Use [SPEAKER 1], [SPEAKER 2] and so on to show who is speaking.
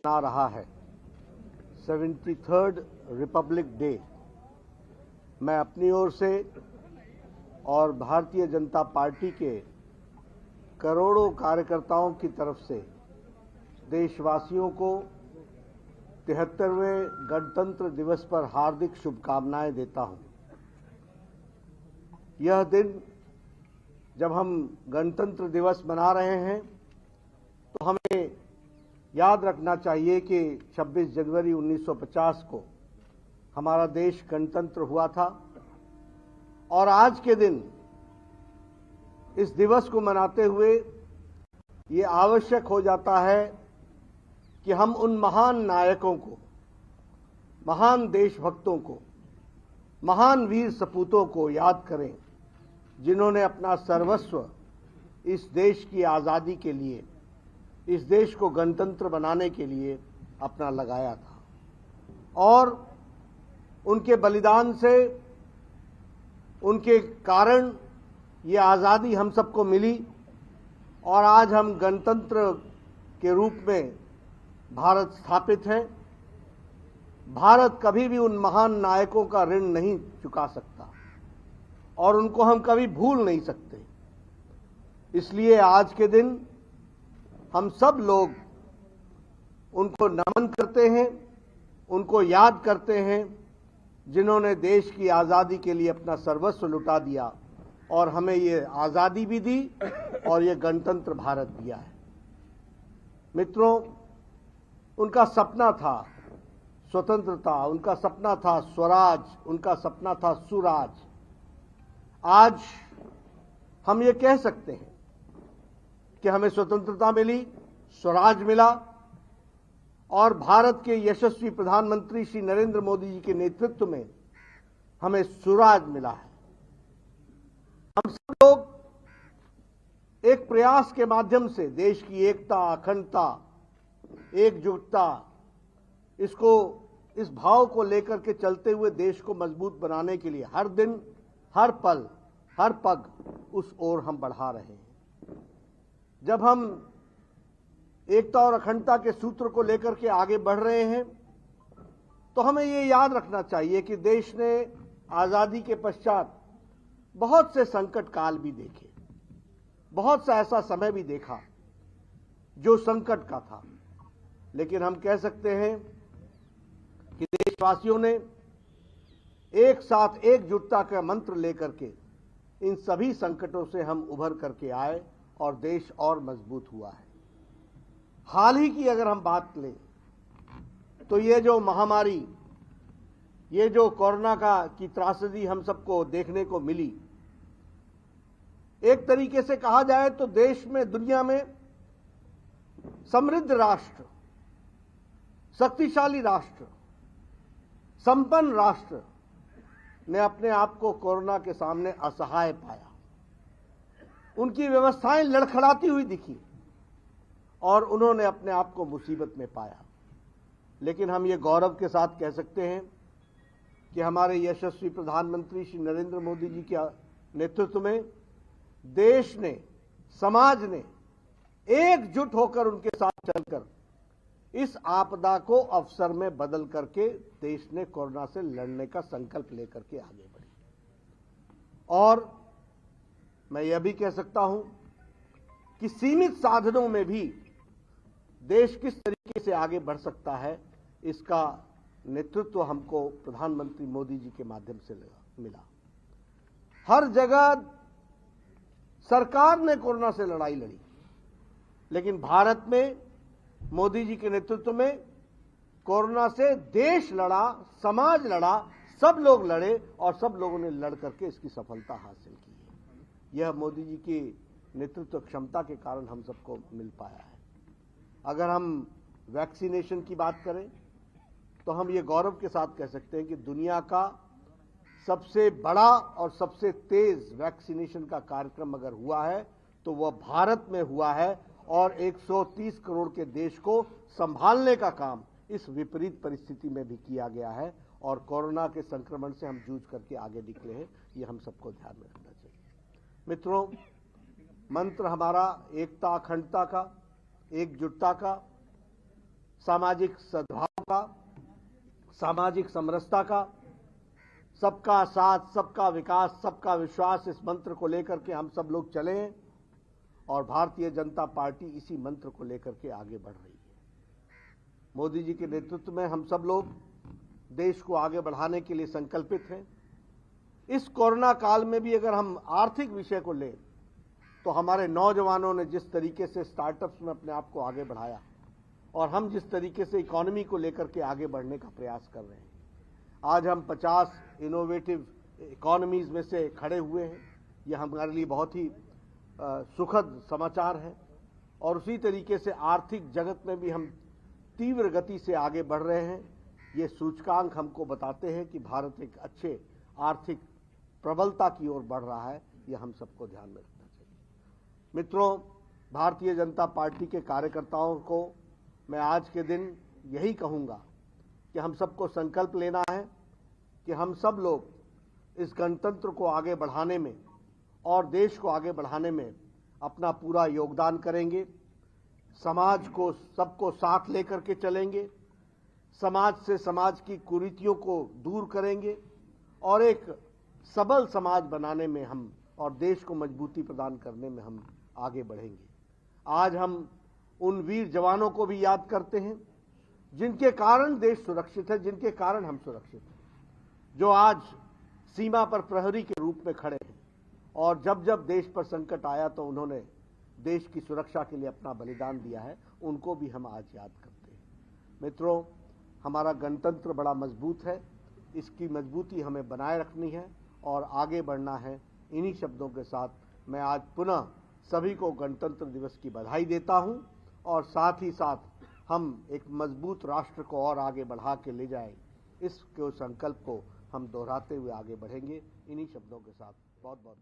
[SPEAKER 1] आ रहा है 73rd Republic day. मैं अपनी ओर से और भारतीय जनता पार्टी के करोड़ों कार्यकर्ताओं की तरफ से देशवासियों को 73वें गणतंत्र दिवस पर हार्दिक शुभकामनाएं देता हूं। यह दिन जब हम गणतंत्र दिवस मना रहे हैं तो हमें याद रखना चाहिए कि 26 जनवरी 1950 को हमारा देश गणतंत्र हुआ था और आज के दिन इस दिवस को मनाते हुए ये आवश्यक हो जाता है कि हम उन महान नायकों को, महान देशभक्तों को, महान वीर सपूतों को याद करें जिन्होंने अपना सर्वस्व इस देश की आज़ादी के लिए, इस देश को गणतंत्र बनाने के लिए अपना लगाया था और उनके बलिदान से, उनके कारण ये आज़ादी हम सबको मिली और आज हम गणतंत्र के रूप में भारत स्थापित है। भारत कभी भी उन महान नायकों का ऋण नहीं चुका सकता और उनको हम कभी भूल नहीं सकते। इसलिए आज के दिन हम सब लोग उनको नमन करते हैं, उनको याद करते हैं जिन्होंने देश की आज़ादी के लिए अपना सर्वस्व लुटा दिया और हमें ये आज़ादी भी दी और ये गणतंत्र भारत दिया है। मित्रों, उनका सपना था स्वतंत्रता, उनका सपना था स्वराज, उनका सपना था सुराज। आज हम ये कह सकते हैं कि हमें स्वतंत्रता मिली, स्वराज मिला और भारत के यशस्वी प्रधानमंत्री श्री नरेंद्र मोदी जी के नेतृत्व में हमें सुराज मिला है। हम सब लोग एक प्रयास के माध्यम से देश की एकता, अखंडता, एकजुटता, इस भाव को लेकर के चलते हुए देश को मजबूत बनाने के लिए हर दिन, हर पल, हर पग उस ओर हम बढ़ा रहे हैं। जब हम एकता और अखंडता के सूत्र को लेकर के आगे बढ़ रहे हैं तो हमें ये याद रखना चाहिए कि देश ने आज़ादी के पश्चात बहुत से संकट काल भी देखे, बहुत सा ऐसा समय भी देखा जो संकट का था, लेकिन हम कह सकते हैं कि देशवासियों ने एक साथ एकजुटता का मंत्र लेकर के इन सभी संकटों से हम उभर करके आए और देश और मजबूत हुआ है। हाल ही की अगर हम बात लें तो ये जो महामारी, ये जो कोरोना की त्रासदी हम सबको देखने को मिली, एक तरीके से कहा जाए तो देश में, दुनिया में समृद्ध राष्ट्र, शक्तिशाली राष्ट्र, संपन्न राष्ट्र ने अपने आप को कोरोना के सामने असहाय पाया। उनकी व्यवस्थाएं लड़खड़ाती हुई दिखी और उन्होंने अपने आप को मुसीबत में पाया। लेकिन हम ये गौरव के साथ कह सकते हैं कि हमारे यशस्वी प्रधानमंत्री श्री नरेंद्र मोदी जी के नेतृत्व में देश ने, समाज ने एकजुट होकर उनके साथ चलकर इस आपदा को अवसर में बदल करके देश ने कोरोना से लड़ने का संकल्प लेकर के आगे बढ़े। और मैं यह भी कह सकता हूं कि सीमित साधनों में भी देश किस तरीके से आगे बढ़ सकता है, इसका नेतृत्व हमको प्रधानमंत्री मोदी जी के माध्यम से मिला। हर जगह सरकार ने कोरोना से लड़ाई लड़ी, लेकिन भारत में मोदी जी के नेतृत्व में कोरोना से देश लड़ा, समाज लड़ा, सब लोग लड़े और सब लोगों ने लड़ करके इसकी सफलता हासिल की है। यह मोदी जी की नेतृत्व क्षमता के कारण हम सबको मिल पाया है। अगर हम वैक्सीनेशन की बात करें तो हम ये गौरव के साथ कह सकते हैं कि दुनिया का सबसे बड़ा और सबसे तेज वैक्सीनेशन का कार्यक्रम अगर हुआ है तो वह भारत में हुआ है और 130 करोड़ के देश को संभालने का काम इस विपरीत परिस्थिति में भी किया गया है और कोरोना के संक्रमण से हम जूझ करके आगे निकले हैं। ये हम सबको ध्यान में रखना चाहिए। मित्रों, मंत्र हमारा एकता, अखंडता का, एकजुटता का, सामाजिक सद्भाव का, सामाजिक समरसता का, सबका साथ, सबका विकास, सबका विश्वास, इस मंत्र को लेकर के हम सब लोग चले हैं और भारतीय जनता पार्टी इसी मंत्र को लेकर के आगे बढ़ रही है। मोदी जी के नेतृत्व में हम सब लोग देश को आगे बढ़ाने के लिए संकल्पित हैं। इस कोरोना काल में भी अगर हम आर्थिक विषय को लें तो हमारे नौजवानों ने जिस तरीके से स्टार्टअप्स में अपने आप को आगे बढ़ाया और हम जिस तरीके से इकोनॉमी को लेकर के आगे बढ़ने का प्रयास कर रहे हैं, आज हम 50 इनोवेटिव इकोनॉमीज में से खड़े हुए हैं। यह हमारे लिए बहुत ही सुखद समाचार है और उसी तरीके से आर्थिक जगत में भी हम तीव्र गति से आगे बढ़ रहे हैं। ये सूचकांक हमको बताते हैं कि भारत एक अच्छे आर्थिक प्रबलता की ओर बढ़ रहा है। यह हम सबको ध्यान में रखना चाहिए। मित्रों, भारतीय जनता पार्टी के कार्यकर्ताओं को मैं आज के दिन यही कहूंगा कि हम सबको संकल्प लेना है कि हम सब लोग इस गणतंत्र को आगे बढ़ाने में और देश को आगे बढ़ाने में अपना पूरा योगदान करेंगे। समाज को, सबको साथ लेकर के चलेंगे, समाज से समाज की कुरीतियों को दूर करेंगे और एक सबल समाज बनाने में हम और देश को मजबूती प्रदान करने में हम आगे बढ़ेंगे। आज हम उन वीर जवानों को भी याद करते हैं जिनके कारण देश सुरक्षित है, जिनके कारण हम सुरक्षित हैं, जो आज सीमा पर प्रहरी के रूप में खड़े हैं और जब जब देश पर संकट आया तो उन्होंने देश की सुरक्षा के लिए अपना बलिदान दिया है। उनको भी हम आज याद करते हैं। मित्रों, हमारा गणतंत्र बड़ा मजबूत है, इसकी मजबूती हमें बनाए रखनी है और आगे बढ़ना है। इन्हीं शब्दों के साथ मैं आज पुनः सभी को गणतंत्र दिवस की बधाई देता हूं और साथ ही साथ हम एक मजबूत राष्ट्र को और आगे बढ़ा के ले जाएं, इसके संकल्प को हम दोहराते हुए आगे बढ़ेंगे। इन्हीं शब्दों के साथ बहुत बहुत